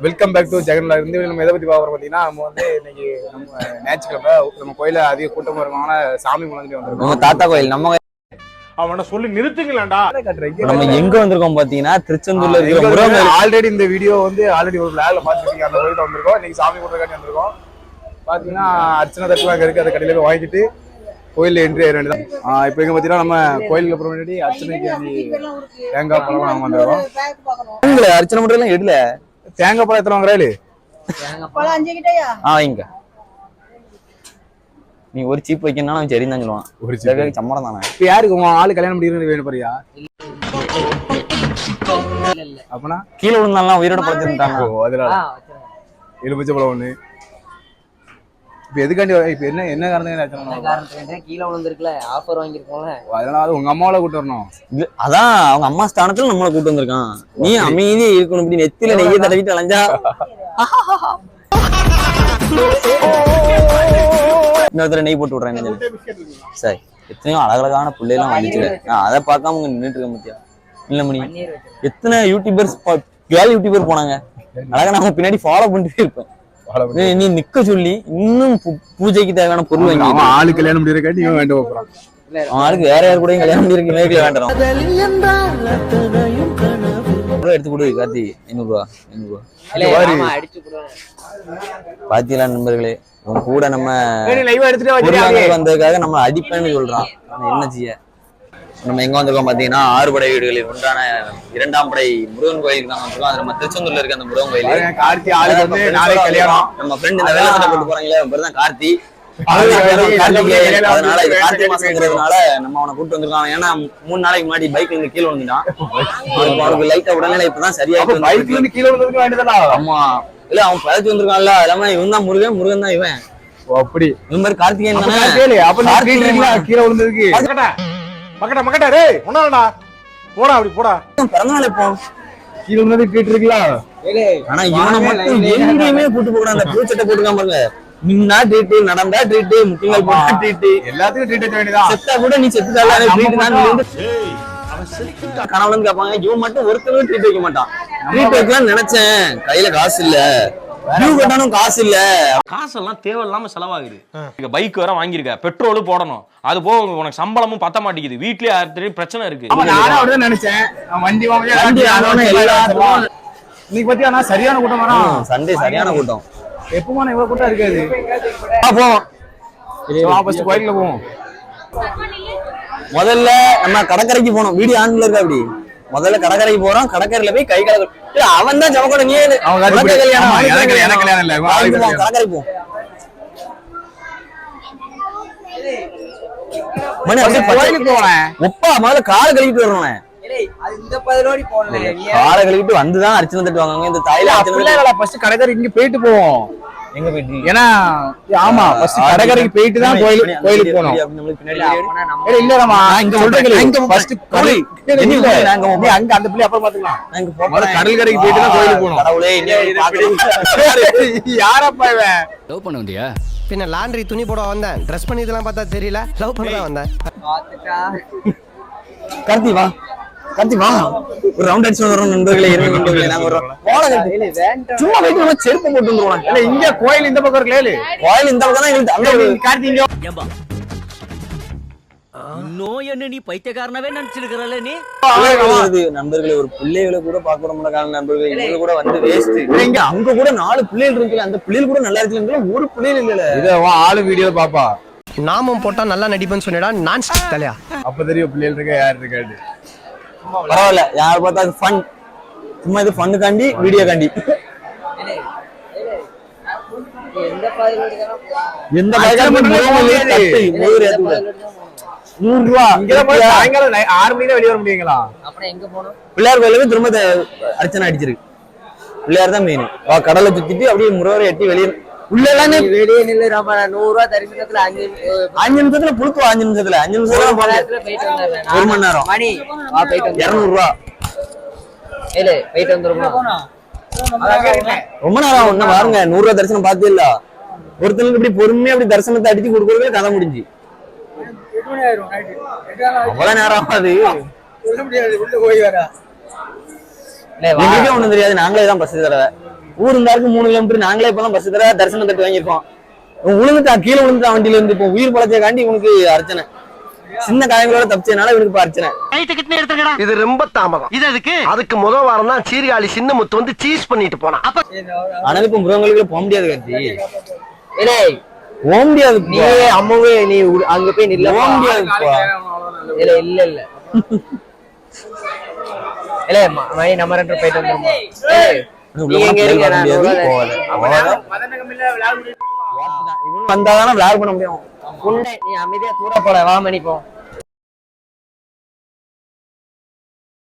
Welcome back to ஜெகன்ல இருந்து நம்ம எதை பத்தி பார்க்குறோம் பார்த்தீங்கன்னா நம்ம வந்து இன்னைக்கு நம்ம ஞாயிற்றுக்கிழமை நம்ம கோயில அதிக கூட்டம் வருவாங்க சாமி முழங்கிட்டு வந்திருக்கோம். நம்ம தாத்தா கோயில் நம்ம அவனை சொல்லி நிறுத்துங்களேன்டா. நம்ம எங்க வந்திருக்கோம் பாத்தீங்கன்னா திருச்செந்தூர்ல இருக்கிற ஆல்ரெடி இந்த வீடியோ வந்து ஆல்ரெடி ஒரு பிளாக்ல பாத்துருக்கீங்க. அந்த கோயில வந்திருக்கோம். இன்னைக்கு சாமி கும்பிட்றதுக்காண்டி வந்திருக்கோம். பாத்தீங்கன்னா அர்ச்சனை தட்டுலாம் இருக்கு. அதை கடையில போய் வாங்கிட்டு கோயில என்ட்ரி ஆயிட வேண்டியதான். இப்போ இங்க பாத்தீங்கன்னா நம்ம கோயிலுக்கு அப்புறம் முன்னாடி அர்ச்சனைக்கு தேங்காய் பழம் நாங்க வந்திருக்கோம். அர்ச்சனை மட்டும் எடுல தேங்காய் பழம் எத்தனை வாங்குறாரு? இங்க நீ ஒரு சீப் வைக்கணும்னா சரி தான் சொல்லுவான். ஒரு சீப் சம்மரம் தானே. இப்ப யாருக்கு உங்க ஆளு கல்யாணம் பண்ணிட்டு வேணும் பாரியா? அப்பனா கீழே விழுந்தாலும் உயிரோட படுத்துட்டாங்க. அதனால எலுமிச்சை பழம் ஒண்ணு. இப்ப எதுக்காண்டி இப்ப என்ன காரணத்துக்கு கீழே விழுந்திருக்குல ஆஃபர் வாங்கிருக்கோம்ல, அதனால உங்க அம்மாவில கூட்டு வரணும். அதான் அவங்க அம்மா ஸ்தானத்துல நம்மள கூட்டு வந்திருக்கான். நீ அமைதியே இருக்கணும். இப்படி நெத்தில நெய்ய தடவிட்டு அலைஞ்சா இன்னொருத்தர நெய் போட்டு விடுறேன். சரி, எத்தனையோ அழகழகான பிள்ளைலாம் வந்துச்சு. அதை பார்க்காம உங்க நின்றுட்டு இருக்க முடியா? இல்ல மணி எத்தனை யூடியூபர்ஸ் கேர்ள் யூடியூபர் போனாங்க. அழகா நம்ம பின்னாடி ஃபாலோ பண்ணிட்டே இருப்பேன். நீ நிக்க சொல்லி இன்னும் பூஜைக்கு தேவையான பொருள் வாங்கி ஆளு கல்யாணம் முடியறக்காண்டி இவன் வேண்ட போறான். ஆளுக்கு வேற யாரு கூட கல்யாணம் முடியிருக்கு மேற்குல வேண்டாம். எடுத்து கொடு கார்த்தி. 500 பாத்தீங்களா நண்பர்களே, உங்க கூட நம்ம வந்ததுக்காக நம்ம அடிப்பேன்னு சொல்றான். என்ன செய்ய? நம்ம எங்க வந்திருக்கோம் பாத்தீங்கன்னா ஆறுபடை வீடுகளில் ஒன்றான 2ஆம் படை முருகன் கோயிலுக்கு தான் வந்திருக்கோம். அது நம்ம திருச்செந்தூர்ல இருக்க அந்த முருகன் கோயில். கார்த்தி ஆளு வந்து நாளை கல்யாணம். நம்ம ஃப்ரெண்ட் இந்த வெள்ளை சட்டை போட்டு போறாங்களே அவன் பேர் தான் கார்த்தி. அதனால இது கார்த்திகை மாசங்கிறதுனால நம்ம அவனை கூட்டு வந்திருக்கான். ஏன்னா 3 நாளைக்கு முன்னாடி பைக்ல இருந்து கீழே விழுந்துட்டான். அவனுக்கு லைட்டா உடனே இப்பதான் சரியா பைக்ல இருந்து கீழே விழுந்ததுக்கு வேண்டியதானா? ஆமா, இல்ல அவன் பழச்சு வந்திருக்கான்ல. இல்லாம இவன் தான் முருகன் தான் இவன். அப்படி இந்த மாதிரி கார்த்திகேயன் தானே. அப்ப கீழே விழுந்ததுக்கு மக்கட்ட மக்கட்ட டேய் ஒண்ணாடா போடா. அப்படி போடா. பிறந்தநாள் எப்போ கீழே விழுந்தது கேட்டிருக்கீங்களா? ஆனா இவனை மட்டும் எங்கேயுமே கூட்டு போக அந்த புது சட்டை போட்டுக்காம பாருங்க. நின்னா ட்ரீட், நடந்தா ட்ரீட், முக்கியங்கள் போட்டா ட்ரீட், எல்லாத்துக்கும் ட்ரீட் வைக்க வேண்டியதான். செத்தா கூட நீ செத்துட்டால ட்ரீட் தான் கனவுல கேட்பாங்க. இவன் மட்டும் ஒருத்தரும் ட்ரீட் வைக்க மாட்டான். ட்ரீட் வைக்கலாம்னு நினைச்சேன், கையில காசு இல்ல. கட்டானும் காசு இல்ல. காசெல்லாம் தேவையில்லாம செலவாகுது. பைக் வேற வாங்கியிருக்க, பெட்ரோலு போடணும். அது போக உனக்கு சம்பளமும் பத்த மாட்டேங்குது. வீட்லயே யார்கிட்டயும் பிரச்சனை இருக்கு. நானும் நினைச்சேன் வண்டி இன்னைக்கு பத்தி ஆனா சரியான கூட்டம் வரும். சண்டே சரியான கூட்டம். எப்பவுமான இவ்வளவு கூட்டம் இருக்காது. கோயிலுக்கு போவோம். முதல்ல நம்ம கடற்கரைக்கு போனோம். வீடியோ ஆன்ல இருக்கா? அப்படி முதல்ல கடற்கரைக்கு போறோம். கடற்கரையில போய் கை கலக்கு. அவன் தான் ஜமக்கோட நீ கடற்கரை போ. கோயிலுக்கு போனேன். முப்பா முதல்ல காலை கழுவிட்டு வரணும். காலை கழுவிட்டு வந்துதான் அர்ச்சனை தட்டு வாங்க. இந்த தாயில ஃபர்ஸ்ட் கடற்கரை இங்க போயிட்டு போவோம். எங்க போயிட்டு? ஏன்னா ஆமா ஃபர்ஸ்ட் கடற்கரைக்கு போயிட்டு தான் கோயிலுக்கு போனோம். இல்லமா இங்க சொல்றீங்க ஃபர்ஸ்ட் அங்க அந்த பிள்ளை அப்புறம் பாத்துக்கலாம். கடற்கரைக்கு போயிட்டு தான் கோயிலுக்கு போனோம். கடவுளே யாரப்பா இவன்? லவ் பண்ண வந்தியா? பின்ன லாண்டரி துணி போட வந்தேன். ட்ரெஸ் பண்ணி இதெல்லாம் பார்த்தா தெரியல. லவ் பண்ண தான் வந்தேன். கார்த்தி வா, கார்த்தி வா, ஒரு ரவுண்ட் அடிச்சு வரோம் நண்பர்களே. நண்பர்களே நாங்க வரோம். சும்மா போயிட்டு நம்ம செருப்பு போட்டு வந்துருவோம். இல்ல இங்க கோயில் இந்த பக்கம் இருக்குல்ல. கோயில் இந்த பக்கம் தான் எங்களுக்கு அங்க கார்த்தி இங்க நோய் என்ன நீ பைத்தியக்காரனவே நினைச்சிருக்கறல நீ. நண்பர்களே ஒரு பிள்ளைகளை கூட பாக்க முடியல. நண்பர்களே இவங்க கூட வந்து வேஸ்ட். இங்க அங்க கூட 4 பிள்ளைகள் இருக்குல்ல, அந்த பிள்ளைகள் கூட நல்லா இருக்குல்ல, ஒரு பிள்ளைகள் இல்ல. இத ஆளு வீடியோ பாப்பா. நாமும் போட்டா நல்லா நடிப்பேன்னு சொன்னடா. நான் தலையா அப்ப தெரியும் பிள்ளைகள் இருக்க யார் இருக்காது. பரவாயில்ல, யார் பார்த்தா ஃபன். சும்மா இது ஃபன்னுக்காண்டி வீடியோ காண்டி. எந்த சாயங்காலம் 6 மணிக்கு வெளியே வர முடியுங்களா? பிள்ளையார் கோயிலுக்கு திரும்ப அர்ச்சனை அடிச்சிருக்கு. பிள்ளையார் தான் மெயின். கடலை சுத்திட்டு அப்படியே முருகரை எட்டி வெளியே உள்ள எல்லாமே வெளியே நில்லு. 100 தரிசனத்துல 5 நிமிஷத்துல புழுத்து. 5 நிமிஷத்துல 5 நிமிஷம் 1 மணி நேரம் மணி 200 போயிட்டு வந்துருமா? ரொம்ப நேரம் ஒண்ணு பாருங்க. 100 தரிசனம் பார்த்தே இல்ல. ஒருத்தனுக்கு இப்படி பொறுமையா அப்படி தரிசனத்தை அடிச்சு கொடுக்கறதே கதை முடிஞ்சு. அவ்வளவு நேரம் அது ஒண்ணும் தெரியாது. நாங்களே தான் பஸ் தடவை ஊர் இருந்தாருக்கு 3 கிலோமீட்டர். நாங்களே இப்பதான் பஸ் தர தரிசனம் தட்டு வாங்கியிருக்கோம். விழுந்துட்டா, கீழே விழுந்துட்டா வண்டியில இருந்து. இப்போ உயிர் பழத்தை காண்டி இவனுக்கு அர்ச்சனை. சின்ன காயங்களோட தப்பிச்சதுனால இவனுக்கு இப்ப அர்ச்சனை. இது ரொம்ப தாமதம். இது அதுக்கு முதல் வாரம் தான் சீர்காழி சின்ன முத்து வந்து சீஸ் பண்ணிட்டு போனான். ஆனாலும் இப்ப முருகங்களுக்கு போக முடியாது கார்த்தி. ஏலே போக முடியாது. நீ அம்மாவே நீ அங்க போய் நில்ல. போக முடியாது. இல்ல இல்ல இல்ல இல்ல மணி நம்ம 2 போயிட்டு வந்துருமா. நீங்க இருங்க நான் வந்தாதானே விளையாட பண்ண முடியும். நீ அமைதியா தூர போல வா மணி போ.